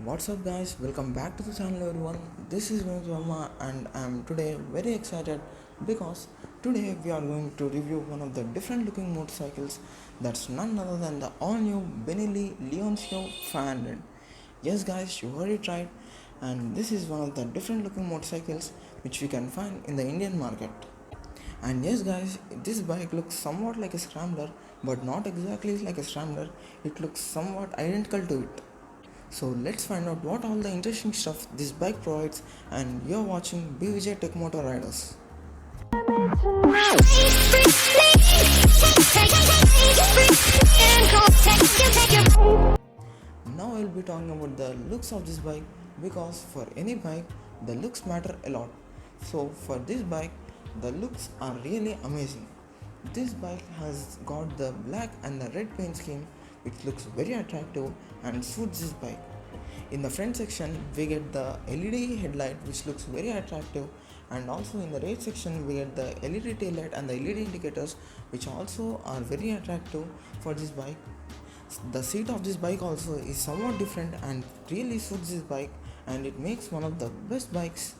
What's up guys, welcome back to the channel everyone. This is Verma and I am today very excited because today we are going to review one of the different looking motorcycles that's none other than the all new BENELLI Leoncino 500. Yes guys, you heard it right, and this is one of the different looking motorcycles which we can find in the Indian market. And yes guys, this bike looks somewhat like a scrambler but not exactly like a scrambler, it looks somewhat identical to it. So let's find out what all the interesting stuff this bike provides, and you're watching BVJ Tech Motor Riders. Now I'll be talking about the looks of this bike because for any bike the looks matter a lot. So for this bike the looks are really amazing. This bike has got the black and the red paint scheme which looks very attractive and suits this bike. In the front section we get the LED headlight which looks very attractive, and also in the rear section we get the LED taillight and the LED indicators which also are very attractive for this bike. The seat of this bike also is somewhat different and really suits this bike, and it makes one of the best bikes.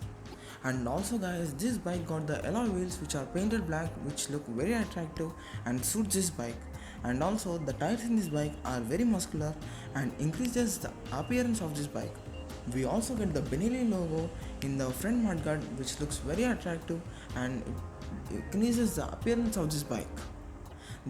And also guys, this bike got the alloy wheels which are painted black which look very attractive and suits this bike. And also the tires in this bike are very muscular and increases the appearance of this bike. We also get the BENELLI logo in the front mudguard which looks very attractive and it increases the appearance of this bike.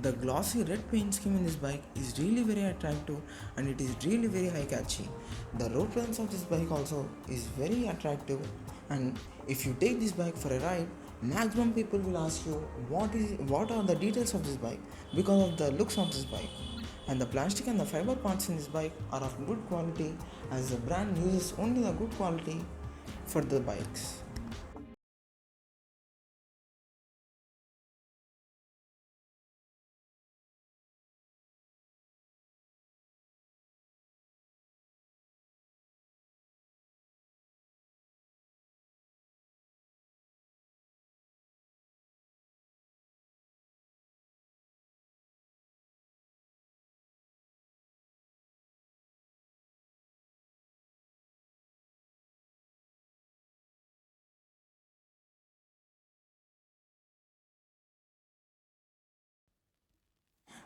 The glossy red paint scheme in this bike is really very attractive and it is really very eye catchy. The road presence of this bike also is very attractive, and if you take this bike for a ride, maximum people will ask you what are the details of this bike because of the looks of this bike. And the plastic and the fiber parts in this bike are of good quality as the brand uses only the good quality for the bikes.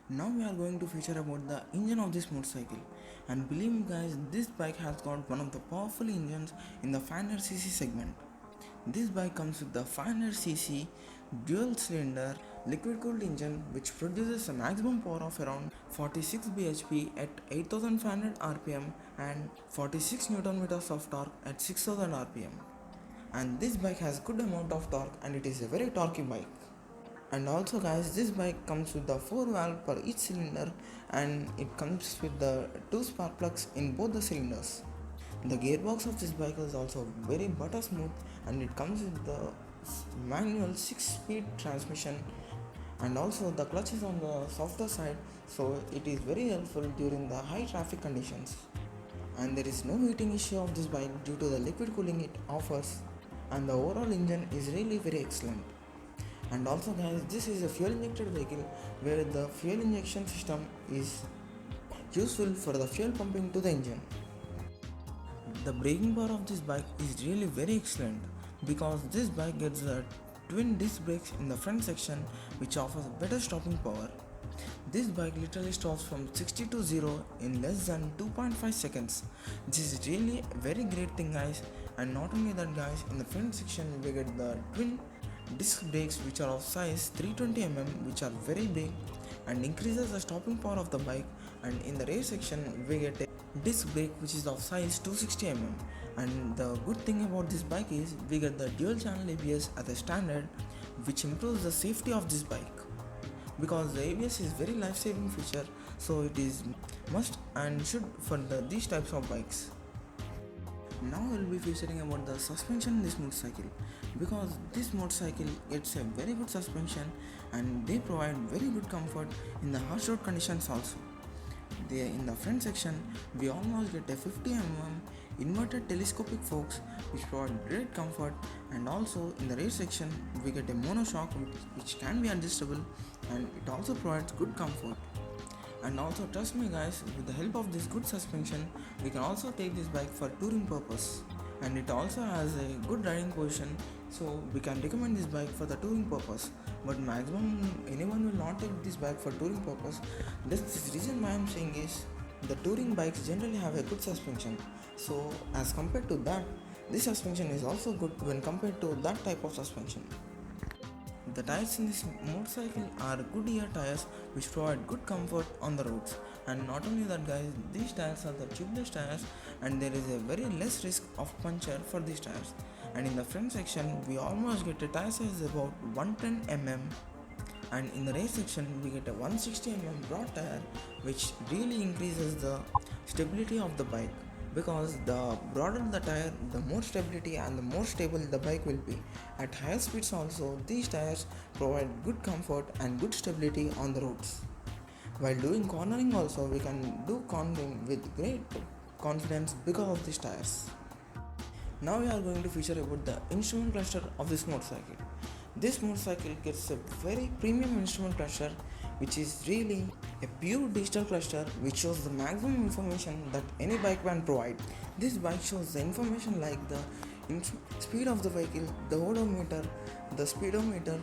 Now we are going to feature about the engine of this motorcycle, and believe me guys, this bike has got one of the powerful engines in the 500cc segment. This bike comes with the 500cc dual cylinder liquid cooled engine which produces a maximum power of around 46 bhp at 8500 rpm and 46 Newton meters of torque at 6000 rpm. And this bike has good amount of torque and it is a very torquey bike. And also guys, this bike comes with the 4 valve per each cylinder, and it comes with the 2 spark plugs in both the cylinders. The gearbox of this bike is also very butter smooth, and it comes with the manual 6-speed transmission, and also the clutch is on the softer side, so it is very helpful during the high traffic conditions. And there is no heating issue of this bike due to the liquid cooling it offers, and the overall engine is really very excellent. And also guys, this is a fuel injected vehicle where the fuel injection system is useful for the fuel pumping to the engine. The braking power of this bike is really very excellent because this bike gets the twin disc brakes in the front section which offers better stopping power. This bike literally stops from 60 to 0 in less than 2.5 seconds. This is really a very great thing guys, and not only that guys, in the front section we get the twin disc brakes which are of size 320 mm which are very big and increases the stopping power of the bike, and in the rear section we get a disc brake which is of size 260 mm. And the good thing about this bike is we get the dual channel ABS as a standard which improves the safety of this bike because the ABS is very life saving feature, so it is must and should for these types of bikes. Now I will be featuring about the suspension in this motorcycle because this motorcycle gets a very good suspension and they provide very good comfort in the harsh road conditions also. In the front section we almost get a 50 mm inverted telescopic forks which provide great comfort, and also in the rear section we get a monoshock which can be adjustable and it also provides good comfort. And also trust me guys, with the help of this good suspension, we can also take this bike for touring purpose. And it also has a good riding position, so we can recommend this bike for the touring purpose. But maximum anyone will not take this bike for touring purpose. This reason why I'm saying is the touring bikes generally have a good suspension. So as compared to that, this suspension is also good when compared to that type of suspension. The tires in this motorcycle are good ear tires which provide good comfort on the roads. And not only that guys, these tires are the tubeless tires and there is a very less risk of puncture for these tires. And in the front section we almost get a tire size about 110 mm, and in the rear section we get a 160 mm broad tire which really increases the stability of the bike, because the broader the tire, the more stability and the more stable the bike will be. At higher speeds also, these tires provide good comfort and good stability on the roads. While doing cornering also, we can do cornering with great confidence because of these tires. Now we are going to feature about the instrument cluster of this motorcycle. This motorcycle gets a very premium instrument cluster which is really a pure digital cluster which shows the maximum information that any bike can provide. This bike shows the information like the speed of the vehicle, the odometer, the speedometer,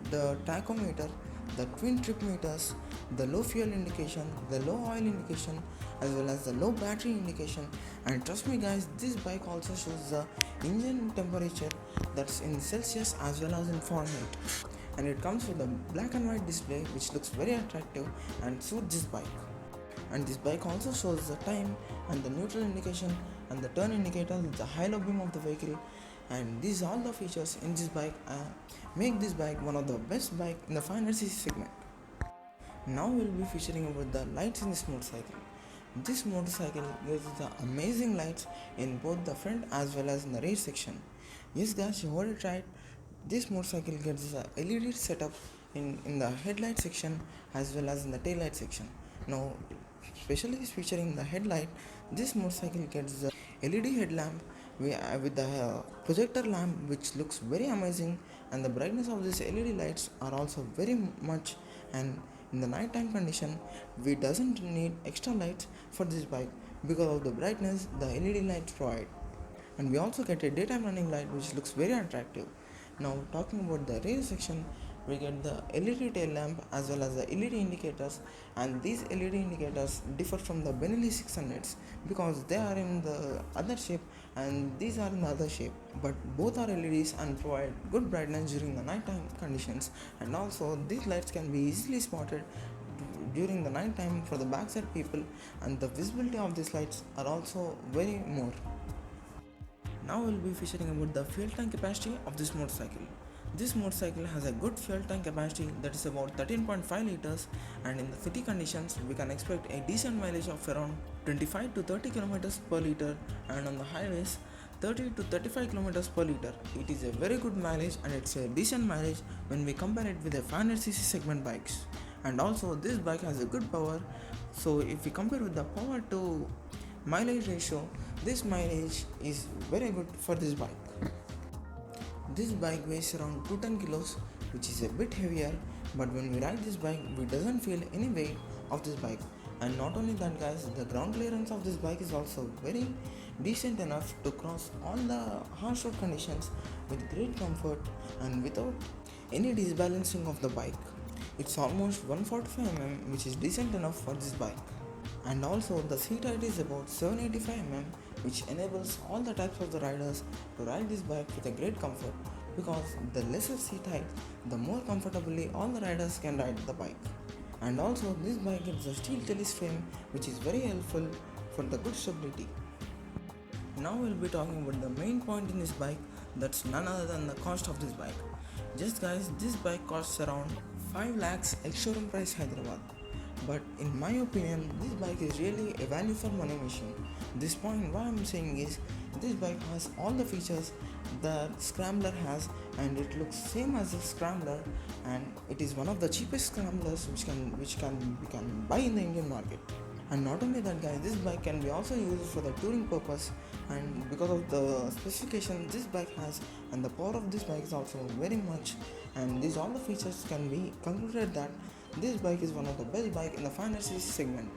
the tachometer, the twin trip meters, the low fuel indication, the low oil indication, as well as the low battery indication. And trust me guys, this bike also shows the engine temperature, that's in Celsius as well as in Fahrenheit. And it comes with a black and white display which looks very attractive and suits this bike. And this bike also shows the time and the neutral indication and the turn indicator with the high low beam of the vehicle. And these all the features in this bike make this bike one of the best bike in the 500cc segment. Now we'll be featuring about the lights in this motorcycle. This motorcycle gives the amazing lights in both the front as well as in the rear section. Yes guys, you heard it right. This motorcycle gets a LED setup in the headlight section as well as in the tail light section. Now, especially featuring the headlight, this motorcycle gets the LED headlamp with the projector lamp which looks very amazing, and the brightness of these LED lights are also very much, and in the nighttime condition we doesn't need extra lights for this bike because of the brightness the LED lights provide. And we also get a daytime running light which looks very attractive. Now talking about the rear section, we get the LED tail lamp as well as the LED indicators, and these LED indicators differ from the BENELLI 600s because they are in the other shape and these are in the other shape, but both are LEDs and provide good brightness during the nighttime conditions. And also these lights can be easily spotted during the night time for the backside people, and the visibility of these lights are also very more. Now we'll be featuring about the fuel tank capacity of this motorcycle. This motorcycle has a good fuel tank capacity that is about 13.5 liters, and in the city conditions we can expect a decent mileage of around 25 to 30 kilometers per liter, and on the highways 30 to 35 kilometers per liter. It is a very good mileage and it's a decent mileage when we compare it with the 500cc segment bikes. And also this bike has a good power, so if we compare with the power to mileage ratio, this mileage is very good for this bike. This bike weighs around 210 kilos, which is a bit heavier, but when we ride this bike we doesn't feel any weight of this bike. And not only that guys, the ground clearance of this bike is also very decent enough to cross all the harsh road conditions with great comfort and without any disbalancing of the bike. It's almost 145 mm, which is decent enough for this bike. And also the seat height is about 785 mm, which enables all the types of the riders to ride this bike with a great comfort, because the lesser seat height, the more comfortably all the riders can ride the bike. And also this bike gets a steel taillight frame which is very helpful for the good stability. Now we'll be talking about the main point in this bike, that's none other than the cost of this bike. Just guys, this bike costs around 5 lakhs ex-showroom price Hyderabad. But in my opinion, this bike is really a value for money machine. This point why I'm saying is, this bike has all the features that Scrambler has, and it looks same as a Scrambler, and it is one of the cheapest Scramblers which we can buy in the Indian market. And not only that guys, this bike can be also used for the touring purpose, and because of the specification this bike has and the power of this bike is also very much, and these all the features can be concluded that This bike is one of the best bike in the 500cc segment.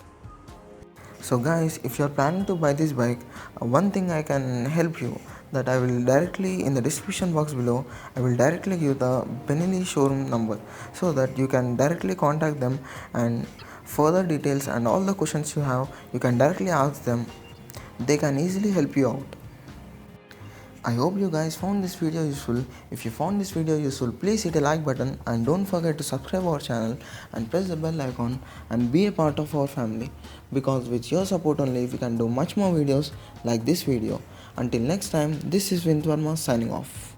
So guys, if you are planning to buy this bike, one thing I can help you, that I will directly in the description box below, I will directly give the Benelli showroom number, so that you can directly contact them, and further details and all the questions you have, you can directly ask them. They can easily help you out. I hope you guys found this video useful. If you found this video useful, please hit a like button and don't forget to subscribe our channel and press the bell icon and be a part of our family, because with your support only we can do much more videos like this video. Until next time, this is Vinit Verma signing off.